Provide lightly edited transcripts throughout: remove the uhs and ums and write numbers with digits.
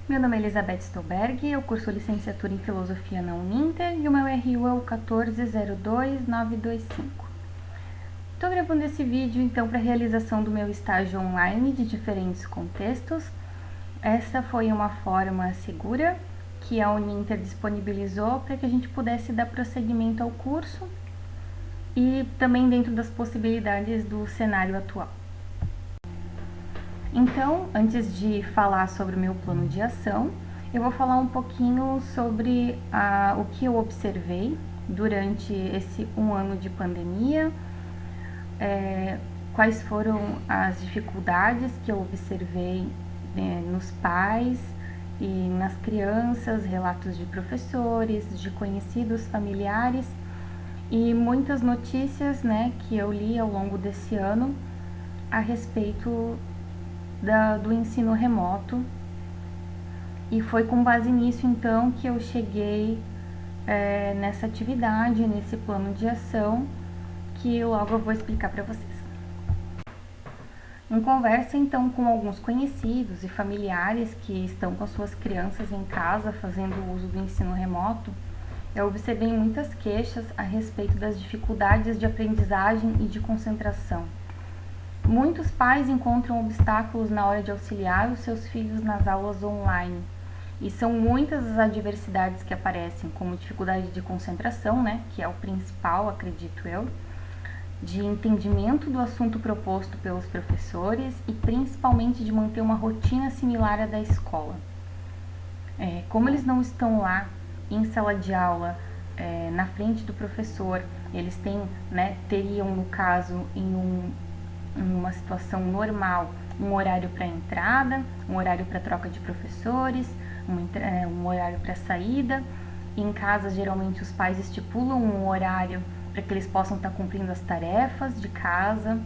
Meu nome é Elizabeth Stolberg, eu curso licenciatura em Filosofia na Uninter e o meu RU é o 1402925. Estou gravando esse vídeo então para a realização do meu estágio online de diferentes contextos. Essa foi uma forma segura que a Uninter disponibilizou para que a gente pudesse dar prosseguimento ao curso e também dentro das possibilidades do cenário atual. Então, antes de falar sobre o meu plano de ação, eu vou falar um pouquinho sobre o que eu observei durante esse 1 ano de pandemia, quais foram as dificuldades que eu observei nos pais e nas crianças, relatos de professores, de conhecidos, familiares e muitas notícias, que eu li ao longo desse ano a respeito do ensino remoto, e foi com base nisso então que eu cheguei nessa atividade, nesse plano de ação que logo eu vou explicar para vocês. Em conversa então com alguns conhecidos e familiares que estão com suas crianças em casa fazendo uso do ensino remoto, eu observei muitas queixas a respeito das dificuldades de aprendizagem e de concentração. Muitos pais encontram obstáculos na hora de auxiliar os seus filhos nas aulas online. E são muitas as adversidades que aparecem, como dificuldade de concentração, que é o principal, acredito eu, de entendimento do assunto proposto pelos professores e principalmente de manter uma rotina similar à da escola. Como eles não estão lá em sala de aula, na frente do professor, eles teriam, no caso, em uma situação normal, um horário para entrada, um horário para troca de professores, um horário para saída. Em casa, geralmente, os pais estipulam um horário para que eles possam estar cumprindo as tarefas de casa,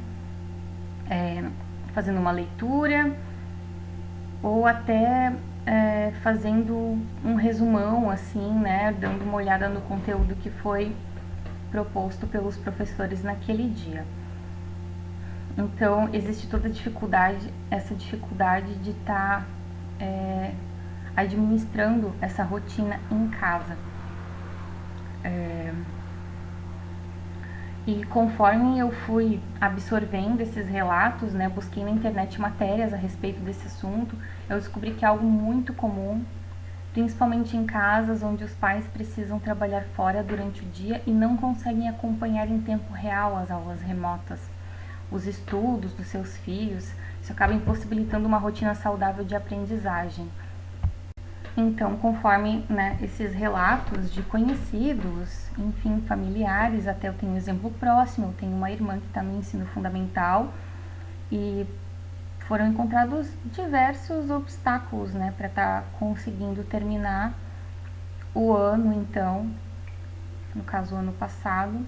fazendo uma leitura, ou até fazendo um resumão, assim, dando uma olhada no conteúdo que foi proposto pelos professores naquele dia. Então, existe toda essa dificuldade de estar administrando essa rotina em casa. E conforme eu fui absorvendo esses relatos, busquei na internet matérias a respeito desse assunto, eu descobri que é algo muito comum, principalmente em casas onde os pais precisam trabalhar fora durante o dia e não conseguem acompanhar em tempo real as aulas remotas, os estudos dos seus filhos. Isso acaba impossibilitando uma rotina saudável de aprendizagem. Então, conforme esses relatos de conhecidos, enfim, familiares, até eu tenho um exemplo próximo, eu tenho uma irmã que está no ensino fundamental e foram encontrados diversos obstáculos para estar conseguindo terminar o ano, então, no caso o ano passado,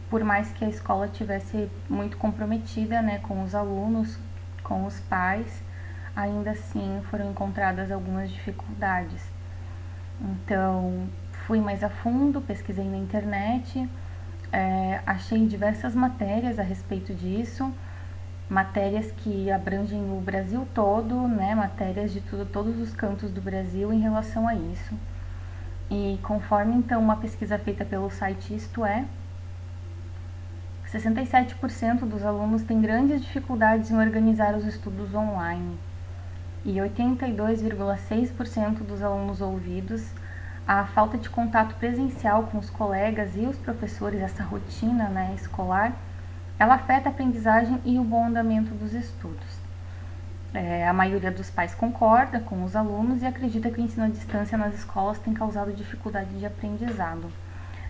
por mais que a escola tivesse muito comprometida com os alunos, com os pais, ainda assim foram encontradas algumas dificuldades. Então, fui mais a fundo, pesquisei na internet, achei diversas matérias a respeito disso, matérias que abrangem o Brasil todo, matérias de todos os cantos do Brasil em relação a isso. E conforme então uma pesquisa feita pelo site Isto É, 67% dos alunos têm grandes dificuldades em organizar os estudos online e 82,6% dos alunos ouvidos, a falta de contato presencial com os colegas e os professores, essa rotina escolar, ela afeta a aprendizagem e o bom andamento dos estudos. A maioria dos pais concorda com os alunos e acredita que o ensino à distância nas escolas tem causado dificuldade de aprendizado.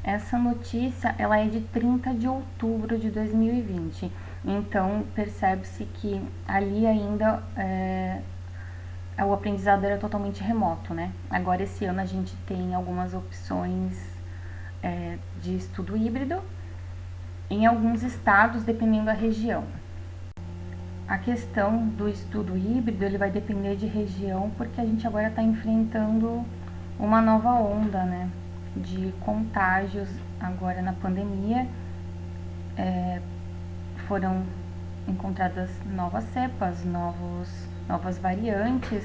Essa notícia ela é de 30 de outubro de 2020, então percebe-se que ali ainda o aprendizado era totalmente remoto, Agora esse ano a gente tem algumas opções de estudo híbrido em alguns estados, dependendo da região. A questão do estudo híbrido ele vai depender de região, porque a gente agora está enfrentando uma nova onda, de contágios agora na pandemia. Foram encontradas novas cepas, novas variantes,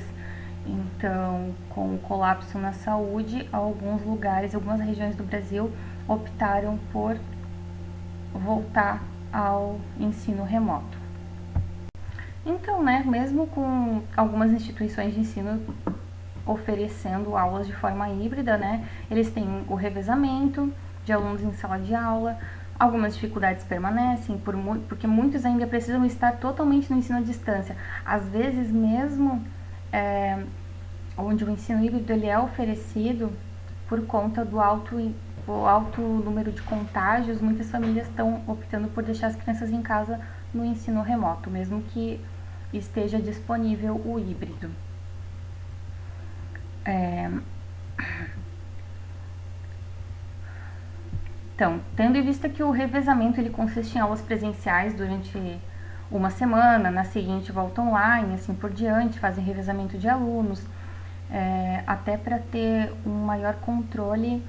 Então, com o colapso na saúde, alguns lugares, algumas regiões do Brasil optaram por voltar ao ensino remoto. Então, né, mesmo com algumas instituições de ensino oferecendo aulas de forma híbrida, né, eles têm o revezamento de alunos em sala de aula, algumas dificuldades permanecem, porque muitos ainda precisam estar totalmente no ensino à distância. Às vezes, mesmo onde o ensino híbrido ele é oferecido, por conta do alto número de contágios, muitas famílias estão optando por deixar as crianças em casa no ensino remoto, mesmo que esteja disponível o híbrido. Então, tendo em vista que o revezamento ele consiste em aulas presenciais durante uma semana, na seguinte volta online, assim por diante, fazem revezamento de alunos, até para ter um maior controle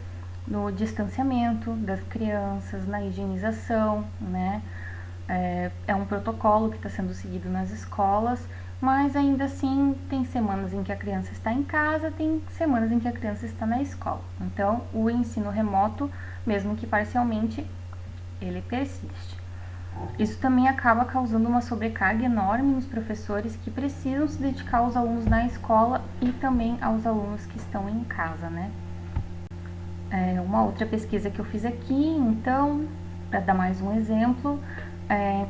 no distanciamento das crianças, na higienização, né? É um protocolo que está sendo seguido nas escolas, mas ainda assim tem semanas em que a criança está em casa, tem semanas em que a criança está na escola. Então, o ensino remoto, mesmo que parcialmente, ele persiste. Isso também acaba causando uma sobrecarga enorme nos professores que precisam se dedicar aos alunos na escola e também aos alunos que estão em casa, né? Uma outra pesquisa que eu fiz aqui, então, para dar mais um exemplo,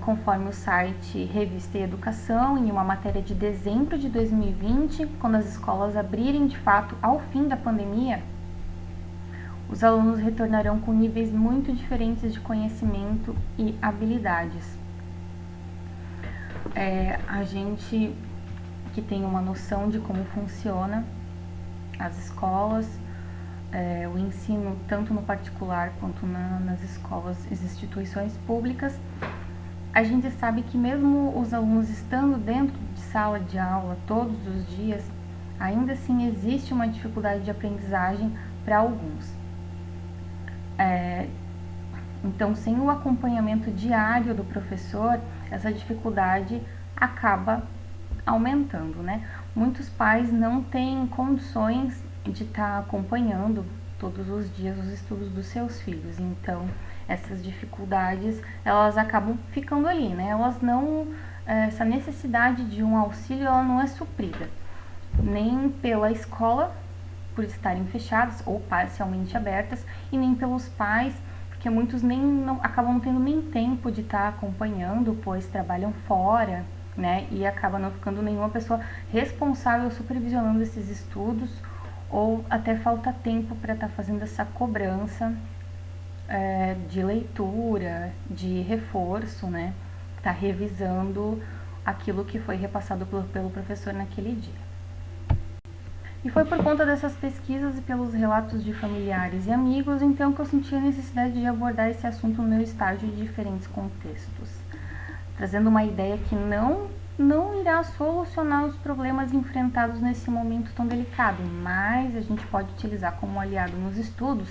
conforme o site Revista e Educação, em uma matéria de dezembro de 2020, quando as escolas abrirem de fato ao fim da pandemia, os alunos retornarão com níveis muito diferentes de conhecimento e habilidades. A gente que tem uma noção de como funciona as escolas, o ensino tanto no particular quanto nas escolas e instituições públicas, a gente sabe que mesmo os alunos estando dentro de sala de aula todos os dias, ainda assim existe uma dificuldade de aprendizagem para alguns. Então, sem o acompanhamento diário do professor, essa dificuldade acaba aumentando, né? Muitos pais não têm condições de estar acompanhando todos os dias os estudos dos seus filhos, então essas dificuldades elas acabam ficando ali, né? Elas não, essa necessidade de um auxílio ela não é suprida nem pela escola por estarem fechadas ou parcialmente abertas e nem pelos pais, porque muitos acabam não tendo nem tempo de estar acompanhando, pois trabalham fora, né? E acaba não ficando nenhuma pessoa responsável supervisionando esses estudos, ou até falta tempo para estar fazendo essa cobrança de leitura, de reforço, né? Tá revisando aquilo que foi repassado pelo professor naquele dia. E foi por conta dessas pesquisas e pelos relatos de familiares e amigos, então, que eu senti a necessidade de abordar esse assunto no meu estágio em diferentes contextos, trazendo uma ideia que não irá solucionar os problemas enfrentados nesse momento tão delicado, mas a gente pode utilizar como aliado nos estudos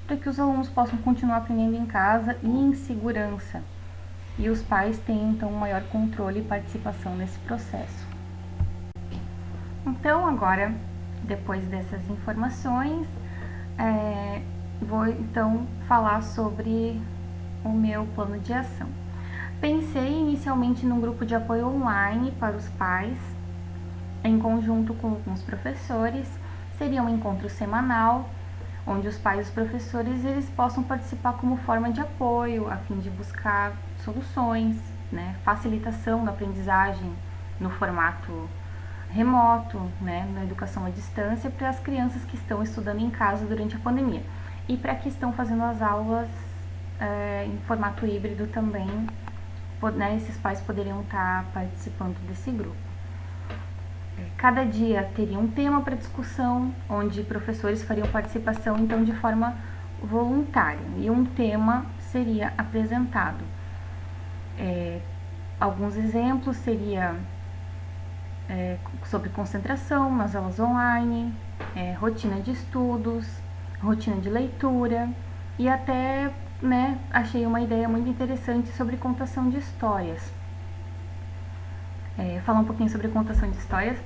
para que os alunos possam continuar aprendendo em casa e em segurança, e os pais tenham então um maior controle e participação nesse processo. Então, agora, depois dessas informações, vou então falar sobre o meu plano de ação. Pensei inicialmente num grupo de apoio online para os pais, em conjunto com alguns professores. Seria um encontro semanal, onde os pais e os professores eles possam participar como forma de apoio, a fim de buscar soluções, né, facilitação da aprendizagem no formato remoto, né, na educação à distância, para as crianças que estão estudando em casa durante a pandemia e para que estão fazendo as aulas em formato híbrido também, né, esses pais poderiam estar participando desse grupo. Cada dia teria um tema para discussão, onde professores fariam participação então de forma voluntária, e um tema seria apresentado. Alguns exemplos seria sobre concentração nas aulas online, rotina de estudos, rotina de leitura e até, né, achei uma ideia muito interessante sobre contação de histórias. Falar um pouquinho sobre contação de histórias.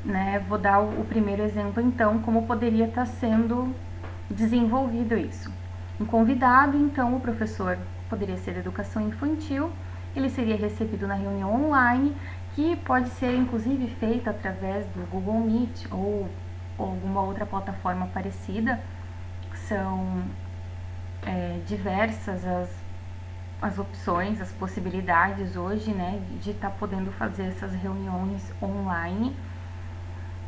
né, vou dar o primeiro exemplo então, como poderia estar sendo desenvolvido isso. Um convidado, então, o professor poderia ser de educação infantil, ele seria recebido na reunião online, que pode ser inclusive feita através do Google Meet ou alguma outra plataforma parecida. São diversas as opções, as possibilidades hoje, né, de estar podendo fazer essas reuniões online.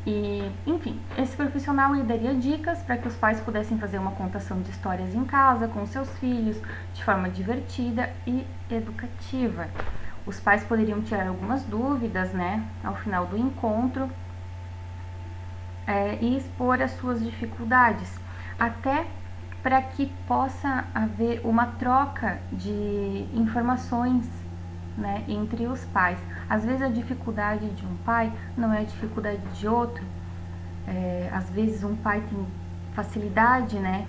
E, enfim, esse profissional lhe daria dicas para que os pais pudessem fazer uma contação de histórias em casa com seus filhos, de forma divertida e educativa. Os pais poderiam tirar algumas dúvidas, né, ao final do encontro, e expor as suas dificuldades, até para que possa haver uma troca de informações, né, entre os pais. Às vezes a dificuldade de um pai não é a dificuldade de outro. Às vezes um pai tem facilidade, né,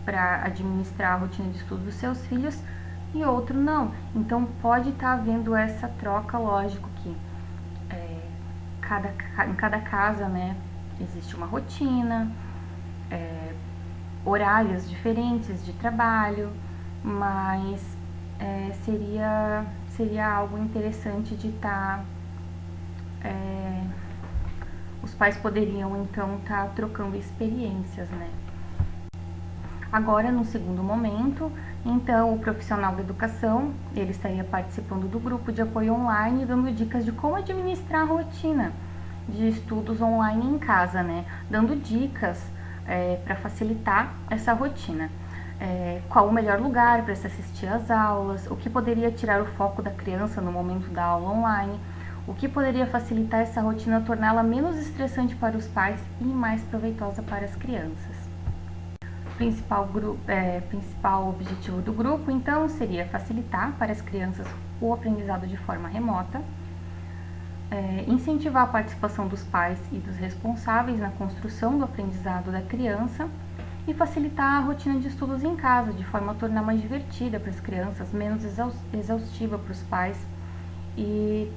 para administrar a rotina de estudo dos seus filhos e outro não. Então pode estar havendo essa troca, lógico que em cada casa, né, existe uma rotina, horários diferentes de trabalho, mas seria algo interessante de estar, os pais poderiam então estar trocando experiências, né? Agora, no segundo momento, então o profissional da educação, ele estaria participando do grupo de apoio online, dando dicas de como administrar a rotina de estudos online em casa, né? Dando dicas para facilitar essa rotina. Qual o melhor lugar para se assistir às aulas, o que poderia tirar o foco da criança no momento da aula online, o que poderia facilitar essa rotina, torná-la menos estressante para os pais e mais proveitosa para as crianças. Principal objetivo do grupo, então, seria facilitar para as crianças o aprendizado de forma remota, incentivar a participação dos pais e dos responsáveis na construção do aprendizado da criança e facilitar a rotina de estudos em casa, de forma a tornar mais divertida para as crianças, menos exaustiva para os pais e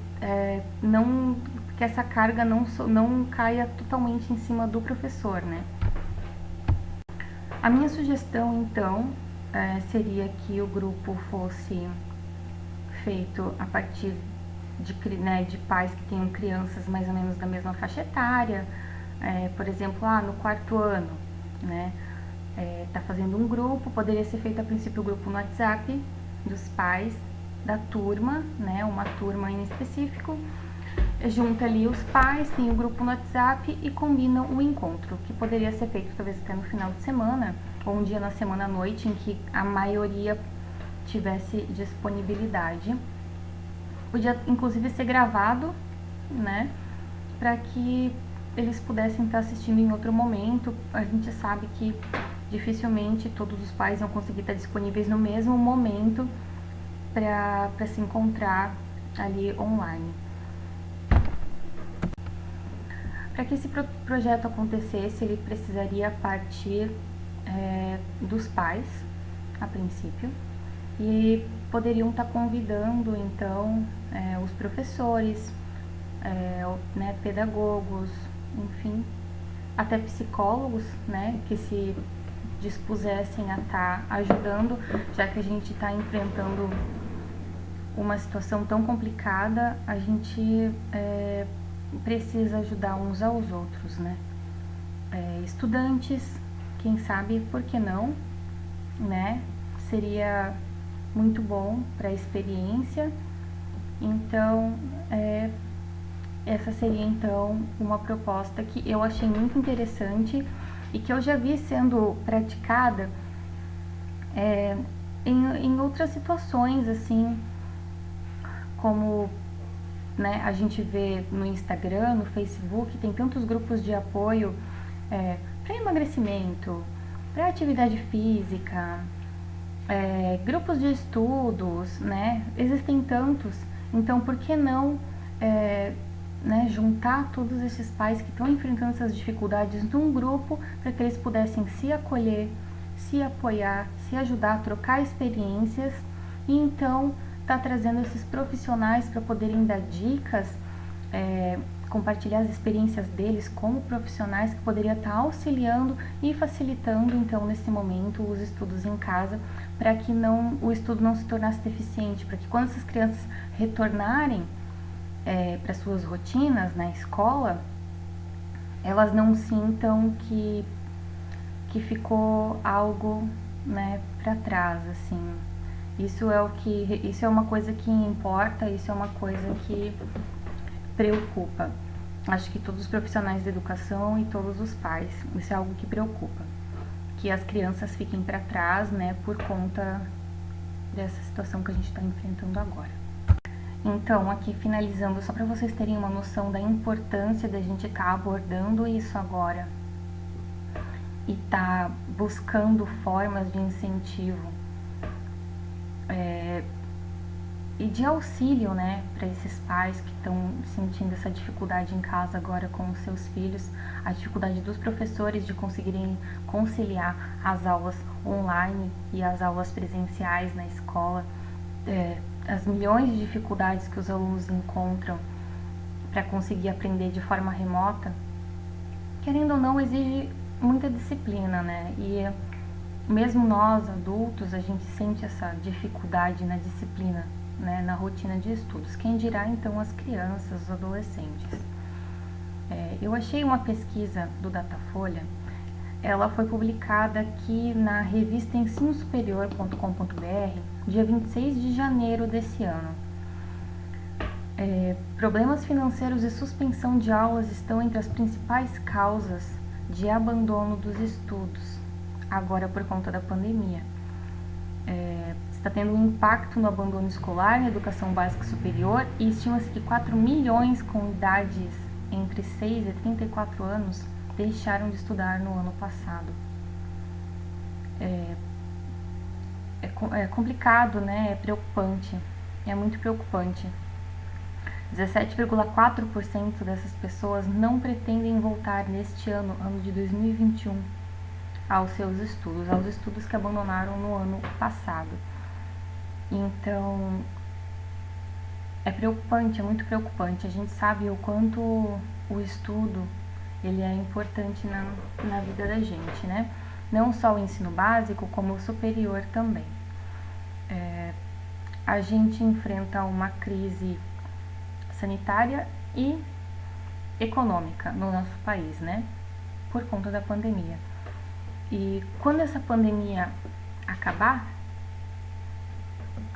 que essa carga não caia totalmente em cima do professor, né? A minha sugestão, então, seria que o grupo fosse feito a partir de pais que tenham crianças mais ou menos da mesma faixa etária, por exemplo, no quarto ano, né? Tá fazendo um grupo, poderia ser feito a princípio o grupo no WhatsApp dos pais da turma, né? Uma turma em específico, junta ali os pais, tem o grupo no WhatsApp e combinam o encontro, que poderia ser feito talvez até no final de semana, ou um dia na semana à noite, em que a maioria tivesse disponibilidade. Podia inclusive ser gravado, né, para que eles pudessem estar assistindo em outro momento. A gente sabe que dificilmente todos os pais vão conseguir estar disponíveis no mesmo momento para se encontrar ali online. Para que esse projeto acontecesse, ele precisaria partir dos pais, a princípio, e poderiam estar convidando, então, os professores, né, pedagogos, enfim, até psicólogos, né, que se dispusessem a estar ajudando, já que a gente está enfrentando uma situação tão complicada, a gente precisa ajudar uns aos outros, né? Estudantes, quem sabe, por que não, né? Seria muito bom para a experiência. Então, essa seria então uma proposta que eu achei muito interessante e que eu já vi sendo praticada em outras situações, assim, como, né, a gente vê no Instagram, no Facebook, tem tantos grupos de apoio para emagrecimento, para atividade física, grupos de estudos, né? Existem tantos, então por que não né, juntar todos esses pais que estão enfrentando essas dificuldades num grupo para que eles pudessem se acolher, se apoiar, se ajudar, trocar experiências e então tá trazendo esses profissionais para poderem dar dicas compartilhar as experiências deles como profissionais que poderia estar auxiliando e facilitando, então, nesse momento, os estudos em casa, para que o estudo não se tornasse deficiente, para que quando essas crianças retornarem para suas rotinas na escola, elas não sintam que ficou algo, né, para trás, assim. Isso é uma coisa que importa, isso é uma coisa que preocupa. Acho que todos os profissionais da educação e todos os pais, isso é algo que preocupa. Que as crianças fiquem para trás, né, por conta dessa situação que a gente está enfrentando agora. Então, aqui finalizando, só para vocês terem uma noção da importância da gente estar abordando isso agora e tá buscando formas de incentivo e de auxílio, né, para esses pais que estão sentindo essa dificuldade em casa agora com os seus filhos, a dificuldade dos professores de conseguirem conciliar as aulas online e as aulas presenciais na escola, as milhões de dificuldades que os alunos encontram para conseguir aprender de forma remota, querendo ou não, exige muita disciplina, né, e mesmo nós, adultos, a gente sente essa dificuldade na disciplina, né, na rotina de estudos. Quem dirá, então, as crianças, os adolescentes. Eu achei uma pesquisa do Datafolha, ela foi publicada aqui na revista ensinoSuperior.com.br, dia 26 de janeiro desse ano. Problemas financeiros e suspensão de aulas estão entre as principais causas de abandono dos estudos, agora por conta da pandemia. Está tendo um impacto no abandono escolar, na educação básica e superior, e estima-se que 4 milhões com idades entre 6 e 34 anos deixaram de estudar no ano passado. É complicado, né? É preocupante, é muito preocupante. 17,4% dessas pessoas não pretendem voltar neste ano de 2021, aos estudos que abandonaram no ano passado. Então, é preocupante, é muito preocupante. A gente sabe o quanto o estudo ele é importante na vida da gente, né? Não só o ensino básico, como o superior também. A gente enfrenta uma crise sanitária e econômica no nosso país, né? Por conta da pandemia. E quando essa pandemia acabar,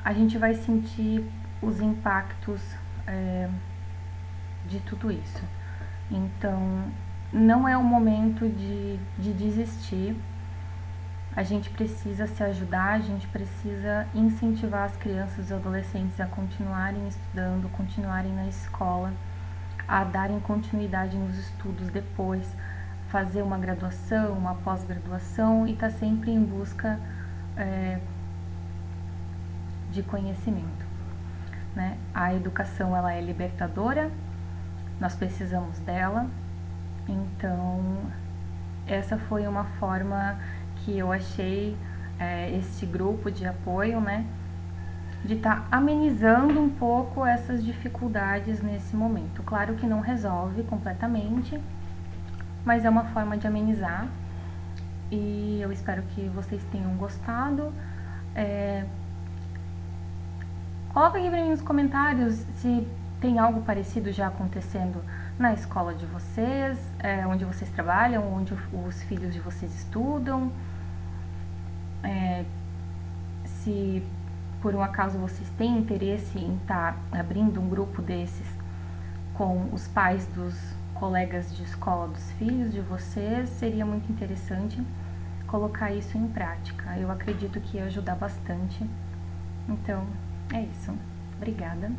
a gente vai sentir os impactos de tudo isso. Então, não é o momento de desistir. A gente precisa se ajudar, a gente precisa incentivar as crianças e os adolescentes a continuarem estudando, continuarem na escola, a darem continuidade nos estudos depois, fazer uma graduação, uma pós-graduação e estar sempre em busca de conhecimento, né? A educação, ela é libertadora, nós precisamos dela, então essa foi uma forma que eu achei esse grupo de apoio, né, de estar amenizando um pouco essas dificuldades nesse momento. Claro que não resolve completamente, mas é uma forma de amenizar e eu espero que vocês tenham gostado. Coloca aqui pra mim nos comentários se tem algo parecido já acontecendo na escola de vocês, onde vocês trabalham, onde os filhos de vocês estudam. Se por um acaso vocês têm interesse em estar abrindo um grupo desses com os pais dos colegas de escola dos filhos de vocês, seria muito interessante colocar isso em prática. Eu acredito que ia ajudar bastante. Então, é isso. Obrigada.